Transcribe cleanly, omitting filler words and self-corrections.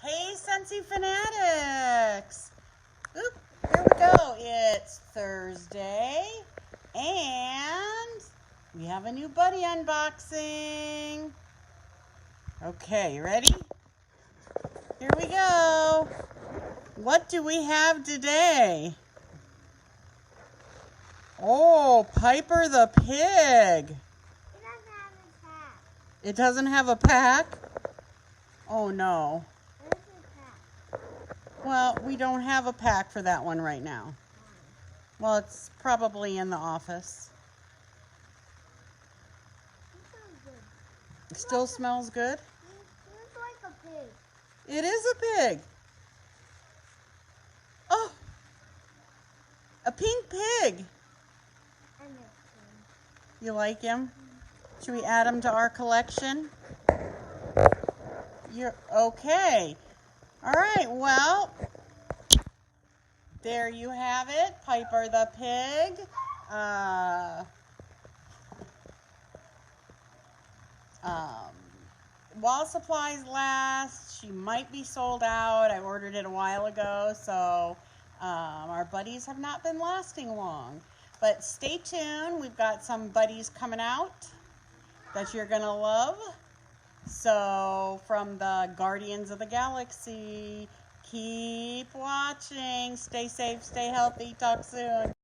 Hey, Scentsy fanatics! Oop, here we go. It's Thursday, and we have a new buddy unboxing. Okay, you ready? Here we go. What do we have today? Oh, Piper the pig. It doesn't have a pack? Oh no. Well, we don't have a pack for that one right now. Well, it's probably in the office. It still smells good? It smells like a pig. It is a pig. Oh, a pink pig. You like him? Should we add him to our collection? You're okay. All right, well, there you have it, Piper the pig. While supplies last, she might be sold out. I ordered it a while ago, so our buddies have not been lasting long. But stay tuned. We've got some buddies coming out that you're going to love. So from the Guardians of the Galaxy, keep watching. Stay safe, stay healthy. Talk soon.